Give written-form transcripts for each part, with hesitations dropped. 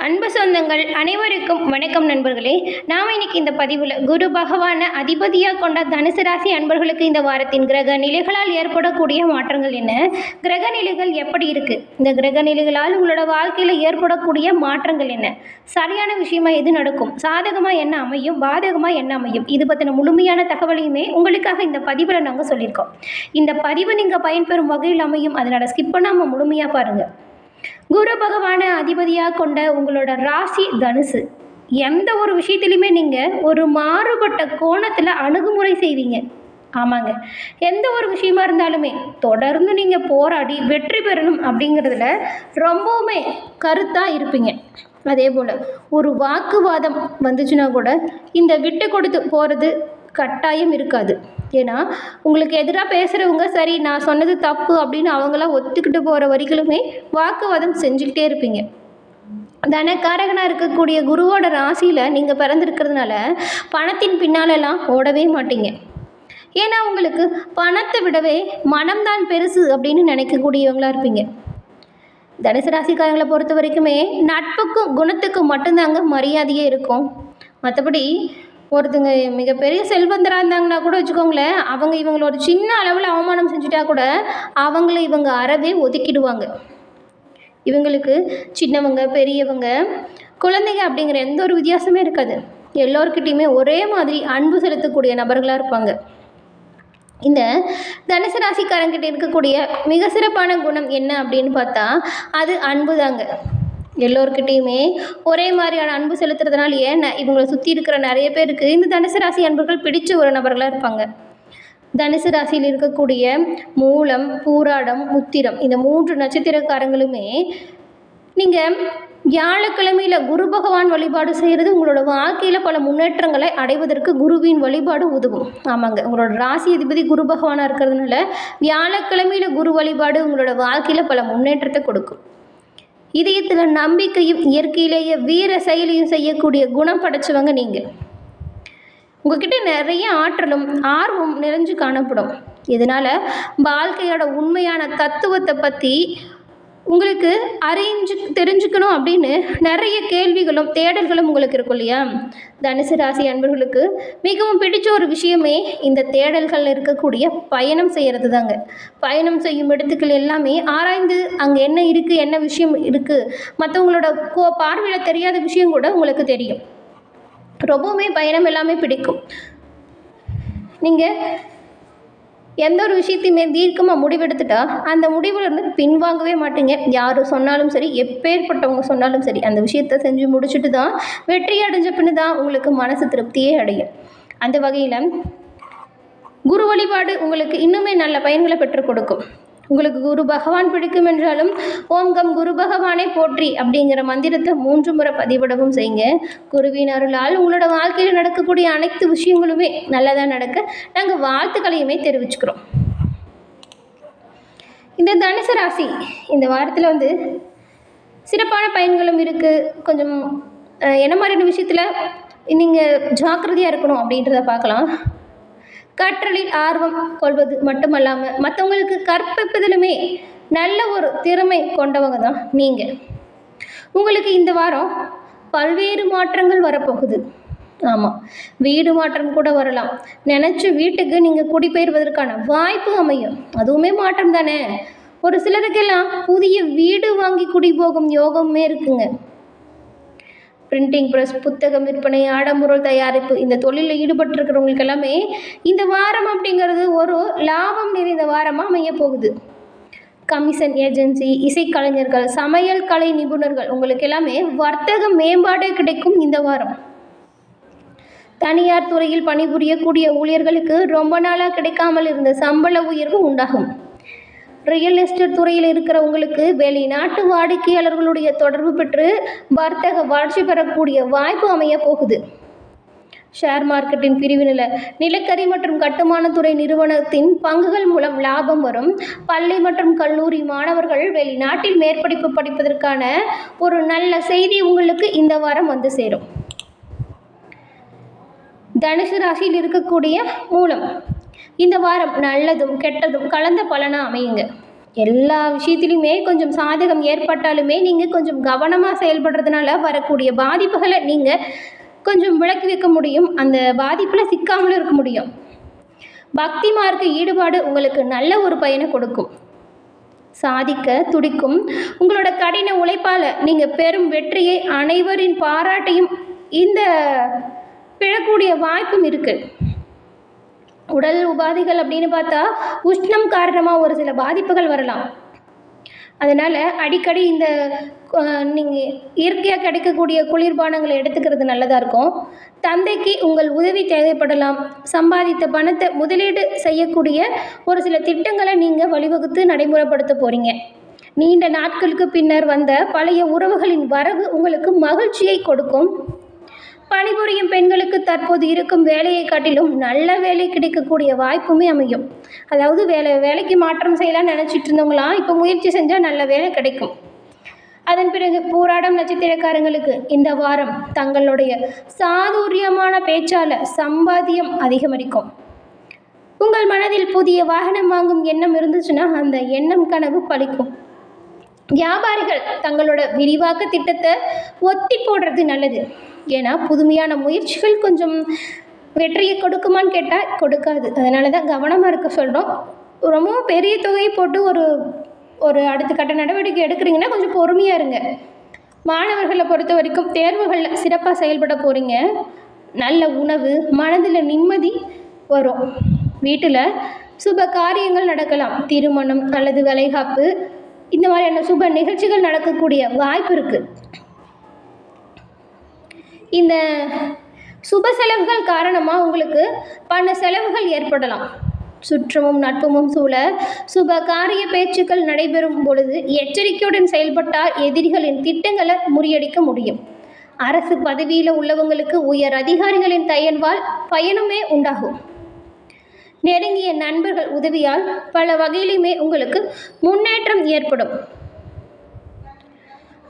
அன்பு சொந்தங்கள் அனைவருக்கும் வணக்கம் நண்பர்களே. நாம் இன்னைக்கு இந்த பதிவில் குரு பகவானை அதிபதியாக கொண்ட தனுசு ராசி அன்பர்களுக்கு இந்த வாரத்தின் கிரக நிலைகளால் ஏற்படக்கூடிய மாற்றங்கள் என்ன, கிரக நிலைகள் எப்படி இருக்கு, இந்த கிரக நிலைகளால் உங்களோட வாழ்க்கையில் ஏற்படக்கூடிய மாற்றங்கள் என்ன, சரியான விஷயமா எது நடக்கும், சாதகமாக என்ன அமையும், பாதகமாக என்ன அமையும், இது பற்றின முழுமையான தகவலையுமே உங்களுக்காக இந்த பதிவில் நாங்கள் சொல்லியிருக்கோம். இந்த பதிவு நீங்கள் பயன்பெறும் வகையில் அமையும், அதனால் ஸ்கிப் பண்ணாமல் முழுமையாக பாருங்கள். குரு பகவானை அதிபதியாக கொண்ட உங்களோட ராசி தனுசு. எந்த ஒரு விஷயத்துலையுமே நீங்கள் ஒரு மாறுபட்ட கோணத்தில் அணுகுமுறை செய்வீங்க. ஆமாங்க, எந்த ஒரு விஷயமா இருந்தாலுமே தொடர்ந்து நீங்கள் போராடி வெற்றி பெறணும் அப்படிங்கிறதுல ரொம்பவுமே கருத்தாக இருப்பீங்க. அதே போல் ஒரு வாக்குவாதம் வந்துச்சுன்னா கூட இந்த விட்டு கொடுத்து போகிறது கட்டாயம் இருக்காது. ஏன்னா உங்களுக்கு எதிராக பேசுகிறவங்க சரி நான் சொன்னது தப்பு அப்படின்னு அவங்களாம் ஒத்துக்கிட்டு போகிற வரைக்குமே வாக்குவாதம் செஞ்சுக்கிட்டே இருப்பீங்க. தனக்காரகனாக இருக்கக்கூடிய குருவோட ராசியில் நீங்கள் பிறந்திருக்கிறதுனால பணத்தின் பின்னாலெல்லாம் ஓடவே மாட்டீங்க. ஏன்னா உங்களுக்கு பணத்தை விடவே மனம்தான் பெருசு அப்படின்னு நினைக்கக்கூடியவங்களாக இருப்பீங்க. தனுசு ராசிக்காரங்களை பொறுத்த வரைக்குமே நட்புக்கும் குணத்துக்கும் மட்டும்தாங்க மரியாதையே இருக்கும். மற்றபடி ஒருத்தங்க மிகப்பெரிய செல்வந்தராக இருந்தாங்கன்னா கூட வச்சுக்கோங்களேன், அவங்க இவங்கள ஒரு சின்ன அளவில் அவமானம் செஞ்சுட்டா கூட அவங்கள இவங்க அறவே ஒதுக்கிடுவாங்க. இவங்களுக்கு சின்னவங்க பெரியவங்க குழந்தைங்க அப்படிங்கிற எந்த ஒரு வித்தியாசமே இருக்காது. எல்லோருக்கிட்டையுமே ஒரே மாதிரி அன்பு செலுத்தக்கூடிய நபர்களாக இருப்பாங்க. இந்த தனுசு ராசிக்காரங்கிட்ட இருக்கக்கூடிய மிக சிறப்பான குணம் என்ன அப்படின்னு பார்த்தா அது அன்பு தாங்க. எல்லோருக்கிட்டையுமே ஒரே மாதிரியான அன்பு செலுத்துறதுனால இவங்களை சுற்றி இருக்கிற நிறைய பேருக்கு இந்த தனுசு ராசி அன்பர்கள் பிடிச்ச ஒரு நபர்களாக இருப்பாங்க. தனுசு ராசியில் இருக்கக்கூடிய மூலம், பூராடம், உத்திரம் இந்த 3 நட்சத்திரக்காரங்களுமே நீங்கள் வியாழக்கிழமையில் குரு பகவான் வழிபாடு செய்கிறது உங்களோட வாழ்க்கையில் பல முன்னேற்றங்களை அடைவதற்கு குருவின் வழிபாடு உதவும். ஆமாங்க, உங்களோட ராசி அதிபதி குரு பகவானாக இருக்கிறதுனால வியாழக்கிழமையில் குரு வழிபாடு உங்களோட வாழ்க்கையில் பல முன்னேற்றத்தை கொடுக்கும். இதயத்தில் நம்பிக்கையும் இயற்கையிலேயே வீர செயலியும் செய்யக்கூடிய குணம் படைச்சவங்க நீங்கள். உங்ககிட்ட நிறைய ஆற்றலும் ஆர்வம் நிறைஞ்சு காணப்படும். இதனால் வாழ்க்கையோட உண்மையான தத்துவத்தை பற்றி உங்களுக்கு தெரிஞ்சுக்கணும் அப்படின்னு நிறைய கேள்விகளும் தேடல்களும் உங்களுக்கு இருக்கும் இல்லையா? தனுசு ராசி அன்பர்களுக்கு மிகவும் பிடிச்ச ஒரு விஷயமே இந்த தேடல்களில் இருக்கக்கூடிய பயணம் செய்கிறது தாங்க. பயணம் செய்யும் இடத்துக்கள் எல்லாமே ஆராய்ந்து அங்கே என்ன இருக்குது, என்ன விஷயம் இருக்குது, மற்றவங்களோட பார்வையில் தெரியாத விஷயம் கூட உங்களுக்கு தெரியும். ரொம்பவுமே பயணம் எல்லாமே பிடிக்கும். நீங்கள் எந்த ஒரு விஷயத்தையுமே தீர்க்கமாக முடிவெடுத்துட்டா அந்த முடிவுலேருந்து பின்வாங்கவே மாட்டீங்க. யார் சொன்னாலும் சரி, எப்பேற்பட்டவங்க சொன்னாலும் சரி, அந்த விஷயத்தை செஞ்சு முடிச்சுட்டு தான் வெற்றி அடைஞ்ச பின்னு தான் உங்களுக்கு மனசு திருப்தியே அடையும். அந்த வகையில் குரு வழிபாடு உங்களுக்கு இன்னுமே நல்ல பயன்களை பெற்றுக் கொடுக்கும். உங்களுக்கு குரு பகவான் பிடிக்கும் என்றாலும் ஓம் கம் குரு பகவானை போற்றி அப்படிங்கிற மந்திரத்தை 3 முறை பதிவிடவும் செய்யுங்க. குருவின் அருளால் உங்களோட வாழ்க்கையில் நடக்கக்கூடிய அனைத்து விஷயங்களுமே நல்லதாக நடக்க நாங்கள் வாழ்த்துக்களையுமே தெரிவிச்சுக்கிறோம். இந்த தனுசு ராசி இந்த வாரத்தில் சிறப்பான பயன்களும் இருக்குது. கொஞ்சம் என்ன மாதிரியான விஷயத்தில் நீங்கள் ஜாக்கிரதையாக இருக்கணும் அப்படின்றத பார்க்கலாம். கற்றலில் ஆர்வம் கொள்வது மட்டுமல்லாமல் மற்றவங்களுக்கு கற்பிப்பதிலுமே நல்ல ஒரு திறமை கொண்டவங்க தான் நீங்கள். உங்களுக்கு இந்த வாரம் பல்வேறு மாற்றங்கள் வரப்போகுது. ஆமாம், வீடு மாற்றம் கூட வரலாம். நினச்ச வீட்டுக்கு நீங்கள் குடிபெயர்வதற்கான வாய்ப்பு அமையும். அதுவுமே மாற்றம் தானே. ஒரு சிலருக்கெல்லாம் புதிய வீடு வாங்கி குடி போகும் யோகமே இருக்குங்க. பிரிண்டிங் ப்ரெஸ், புத்தகம் விற்பனை, ஆடம்பொருள் தயாரிப்பு இந்த தொழிலில் ஈடுபட்டிருக்கிறவங்களுக்கு எல்லாமே இந்த வாரம் அப்படிங்கிறது ஒரு லாபம் நிறைந்த வாரமாக அமைய போகுது. கமிஷன் ஏஜென்சி, இசைக்கலைஞர்கள், சமையல் கலை நிபுணர்கள் உங்களுக்கு எல்லாமே வர்த்தக மேம்பாடு கிடைக்கும் இந்த வாரம். தனியார் துறையில் பணிபுரியக்கூடிய ஊழியர்களுக்கு ரொம்ப நாளாக கிடைக்காமல் இருந்த சம்பள உயர்வு உண்டாகும். ரியல் எஸ்டேட் துறையில் இருக்கிறவங்களுக்கு வெளிநாட்டு வாடிக்கையாளர்களுடைய தொடர்பு பெற்று வர்த்தக வளர்ச்சி பெறக்கூடிய வாய்ப்பு அமைய போகுது. ஷேர் மார்க்கெட்டின் பிரிவினில் நிலக்கரி மற்றும் கட்டுமானத்துறை நிறுவனத்தின் பங்குகள் மூலம் லாபம் வரும். பள்ளி மற்றும் கல்லூரி மாணவர்கள் வெளிநாட்டில் மேற்படிப்பு படிப்பதற்கான ஒரு நல்ல செய்தி உங்களுக்கு இந்த வாரம் வந்து சேரும். தனுசு ராசியில் இருக்கக்கூடிய மூலம் இந்த வாரம் நல்லதும் கெட்டதும் கலந்த பலனாக அமையுங்க. எல்லா விஷயத்துலையுமே கொஞ்சம் சாதகம் ஏற்பட்டாலுமே நீங்கள் கொஞ்சம் கவனமாக செயல்படுறதுனால வரக்கூடிய பாதிப்புகளை நீங்கள் கொஞ்சம் விலக்கி வைக்க முடியும். அந்த பாதிப்பில் சிக்காமலும் இருக்க முடியும். பக்தி மார்க்க ஈடுபாடு உங்களுக்கு நல்ல ஒரு பயனை கொடுக்கும். சாதிக்க துடிக்கும் உங்களோட கடின உழைப்பால் நீங்கள் பெரும் வெற்றியை, அனைவரின் பாராட்டையும் இந்த பெறக்கூடிய வாய்ப்பும் இருக்குது. உடல் உபாதைகள் அப்படின்னு பார்த்தா உஷ்ணம் காரணமாக ஒரு சில பாதிப்புகள் வரலாம். அதனால் அடிக்கடி இந்த நீங்கள் இயற்கையாக கிடைக்கக்கூடிய குளிர்பானங்களை எடுத்துக்கிறது நல்லதாக இருக்கும். தந்தைக்கு உங்கள் உதவி தேவைப்படலாம். சம்பாதித்த பணத்தை முதலீடு செய்யக்கூடிய ஒரு சில திட்டங்களை நீங்கள் வழிவகுத்து நடைமுறைப்படுத்த போகிறீங்க. நீண்ட நாட்களுக்கு பின்னர் வந்த பழைய உறவுகளின் வரவு உங்களுக்கு மகிழ்ச்சியை கொடுக்கும். பணிபுரியும் பெண்களுக்கு தற்போது இருக்கும் வேலையை காட்டிலும் நல்ல வேலை கிடைக்கக்கூடிய வாய்ப்புமே அமையும். அதாவது வேலைக்கு மாற்றம் செய்யலாம்னு நினச்சிட்டு இருந்தவங்களாம் இப்போ முயற்சி செஞ்சால் நல்ல வேலை கிடைக்கும். அதன் பிறகு பூராடம் நட்சத்திரக்காரங்களுக்கு இந்த வாரம் தங்களுடைய சாதுரியமான பேச்சால் சம்பாத்தியம் அதிகரிக்கும். உங்கள் மனதில் புதிய வாகனம் வாங்கும் எண்ணம் இருந்துச்சுன்னா அந்த எண்ணம் கனவு பலிக்கும். வியாபாரிகள் தங்களோட விரிவாக்க திட்டத்தை ஒத்தி போடுறது நல்லது. ஏன்னா புதுமையான முயற்சிகள் கொஞ்சம் வெற்றியை கொடுக்குமான்னு கேட்டால் கொடுக்காது. அதனால தான் கவனமாக இருக்க சொல்கிறோம். ரொம்பவும் பெரிய தொகையை போட்டு ஒரு அடுத்த கட்ட நடவடிக்கை எடுக்கிறீங்கன்னா கொஞ்சம் பொறுமையாக இருங்க. மாணவர்களை பொறுத்த வரைக்கும் தேர்வுகளில் சிறப்பாக செயல்பட போகிறீங்க. நல்ல உணவு, மனதில் நிம்மதி வரும். வீட்டில் சுப காரியங்கள் நடக்கலாம். திருமணம் அல்லது வளைகாப்பு இந்த மாதிரியான சுப நிகழ்ச்சிகள் நடக்கக்கூடிய வாய்ப்பு இருக்குது. இந்த சுப செலவுகள் காரணமாக உங்களுக்கு பண செலவுகள் ஏற்படலாம். சுற்றமும் நட்பும் சூழ சுப காரிய பேச்சுக்கள் நடைபெறும் பொழுது எச்சரிக்கையுடன் செயல்பட்டால் எதிரிகளின் திட்டங்களை முறியடிக்க முடியும். அரசு பதவியில் உள்ளவங்களுக்கு உயர் அதிகாரிகளின் தயவால் பயனுமே உண்டாகும். நெருங்கிய நண்பர்கள் உதவியால் பல வகையிலுமே உங்களுக்கு முன்னேற்றம் ஏற்படும்.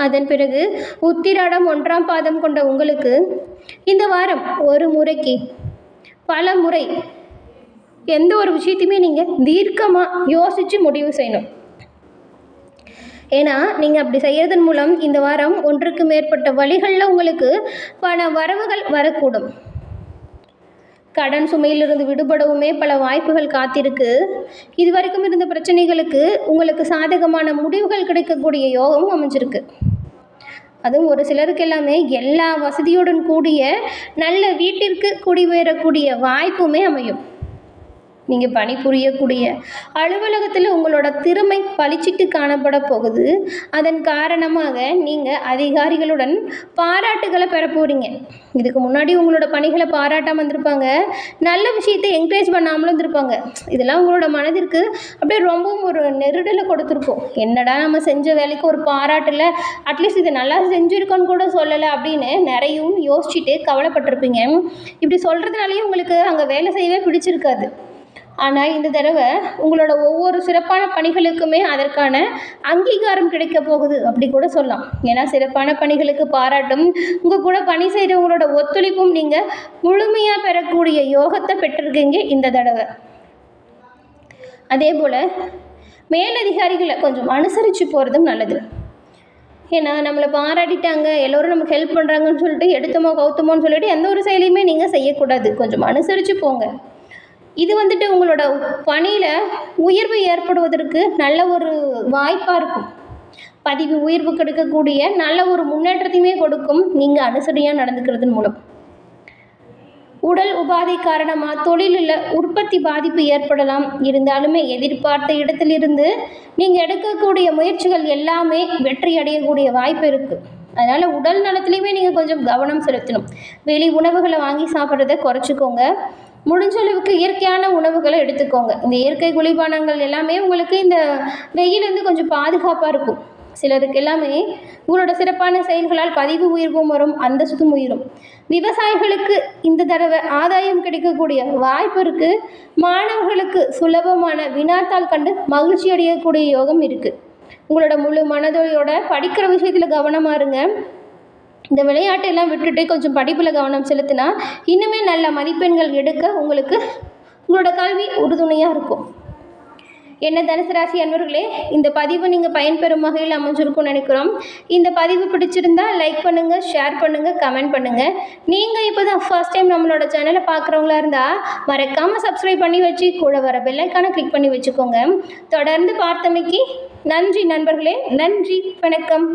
அதன் பிறகு உத்திராடம் 1ஆம் பாதம் கொண்ட உங்களுக்கு இந்த வாரம் ஒரு முறைக்கு பல முறை எந்த ஒரு விஷயத்தையுமே நீங்கள் தீர்க்கமாக யோசித்து முடிவு செய்யணும். ஏன்னா நீங்கள் அப்படி செய்யறதன் மூலம் இந்த வாரம் ஒன்றுக்கு மேற்பட்ட வழிகளில் உங்களுக்கு பண வரவுகள் வரக்கூடும். கடன் சுமையிலிருந்து விடுபடவுமே பல வாய்ப்புகள் காத்திருக்கு. இதுவரைக்கும் இருந்த பிரச்சனைகளுக்கு உங்களுக்கு சாதகமான முடிவுகள் கிடைக்கக்கூடிய யோகமும் அமைஞ்சிருக்கு. அதுவும் ஒரு சிலருக்கு எல்லாமே எல்லா வசதியுடன் கூடிய நல்ல வீட்டிற்கு குடிபெயரக்கூடிய வாய்ப்புமே அமையும். நீங்கள் பணிபுரியக்கூடிய அலுவலகத்தில் உங்களோட திறமை பளிச்சிட்டு காணப்பட போகுது. அதன் காரணமாக நீங்கள் அதிகாரிகளுடன் பாராட்டுகளை பெற போகிறீங்க. இதுக்கு முன்னாடி உங்களோட பணிகளை பாராட்டாமல் இருந்திருப்பாங்க. நல்ல விஷயத்தை என்கரேஜ் பண்ணாமலும் இருந்திருப்பாங்க. இதெல்லாம் உங்களோட மனதிற்கு அப்படியே ரொம்பவும் ஒரு நெருடலை கொடுத்துருக்கோம். என்னடா நம்ம செஞ்ச வேலைக்கு ஒரு பாராட்டில் அட்லீஸ்ட் இதை நல்லா செஞ்சுருக்கோன்னு கூட சொல்லலை அப்படின்னு நிறையவும் யோசிச்சுட்டு கவலைப்பட்டிருப்பீங்க. இப்படி சொல்கிறதுனாலேயும் உங்களுக்கு அங்கே வேலை செய்யவே பிடிச்சிருக்காது. ஆனால் இந்த தடவை உங்களோட ஒவ்வொரு சிறப்பான பணிகளுக்குமே அதற்கான அங்கீகாரம் கிடைக்க போகுது அப்படி கூட சொல்லலாம். ஏன்னா சிறப்பான பணிகளுக்கு பாராட்டும், உங்கள் கூட பணி செய்கிறவங்களோட ஒத்துழைப்பும் நீங்கள் முழுமையாக பெறக்கூடிய யோகத்தை பெற்றிருக்கீங்க இந்த தடவை. அதே போல் மேலதிகாரிகளை கொஞ்சம் அனுசரித்து போகிறதும் நல்லது. ஏன்னா நம்மளை பாராட்டிட்டாங்க, எல்லோரும் நமக்கு ஹெல்ப் பண்ணுறாங்கன்னு சொல்லிட்டு எடுத்தமோ கவுத்தமோன்னு சொல்லிட்டு எந்த ஒரு செயலையுமே நீங்கள் செய்யக்கூடாது. கொஞ்சம் அனுசரித்து போங்க. இது உங்களோட பணியில் உயர்வு ஏற்படுவதற்கு நல்ல ஒரு வாய்ப்பாக இருக்கும். பதவி உயர்வு கிடைக்கக்கூடிய நல்ல ஒரு முன்னேற்றத்தையுமே கொடுக்கும் நீங்கள் அனுசரியாக நடந்துக்கிறதன் மூலம். உடல் உபாதை காரணமாக தொழிலில் உற்பத்தி பாதிப்பு ஏற்படலாம். இருந்தாலுமே எதிர்பார்த்த இடத்திலிருந்து நீங்கள் எடுக்கக்கூடிய முயற்சிகள் எல்லாமே வெற்றி அடையக்கூடிய வாய்ப்பு இருக்குது. அதனால் உடல் நலத்துலேயுமே நீங்கள் கொஞ்சம் கவனம் செலுத்தணும். வெளி உணவுகளை வாங்கி சாப்பிட்றத குறைச்சிக்கோங்க. முடிஞ்ச அளவுக்கு இயற்கையான உணவுகளை எடுத்துக்கோங்க. இந்த இயற்கை குளிர்பானங்கள் எல்லாமே உங்களுக்கு இந்த வெயிலேருந்து கொஞ்சம் பாதுகாப்பாக இருக்கும். சிலருக்கு எல்லாமே உங்களோட சிறப்பான செயல்களால் பதிவு உயர்வும் வரும், அந்தஸ்தும் உயரும். விவசாயிகளுக்கு இந்த தடவை ஆதாயம் கிடைக்கக்கூடிய வாய்ப்பு இருக்குது. மாணவர்களுக்கு சுலபமான வினாத்தாள் கண்டு மகிழ்ச்சி அடையக்கூடிய யோகம் இருக்குது. உங்களோட முழு மனதோட படிக்கிற விஷயத்தில் கவனமாக இருங்க. இந்த விளையாட்டெல்லாம் விட்டுட்டு கொஞ்சம் படிப்பில் கவனம் செலுத்தினா இன்னுமே நல்ல மதிப்பெண்கள் எடுக்க உங்களுக்கு உங்களோட கல்வி உறுதுணையாக இருக்கும். என்ன தனுசு ராசி அன்பர்களே, இந்த பதிவு நீங்கள் பயன்பெறும் வகையில் அமைஞ்சிருக்கும்னு நினைக்கிறோம். இந்த பதிவு பிடிச்சிருந்தா லைக் பண்ணுங்கள், ஷேர் பண்ணுங்கள், கமெண்ட் பண்ணுங்கள். நீங்கள் இப்போ தான் ஃபர்ஸ்ட் டைம் நம்மளோட சேனலை பார்க்குறவங்களா இருந்தால் மறக்காமல் சப்ஸ்கிரைப் பண்ணி வச்சு கூட வர பெல் ஐக்கானை கிளிக் பண்ணி வச்சுக்கோங்க. தொடர்ந்து பார்த்தமைக்கு நன்றி நண்பர்களே. நன்றி, வணக்கம்.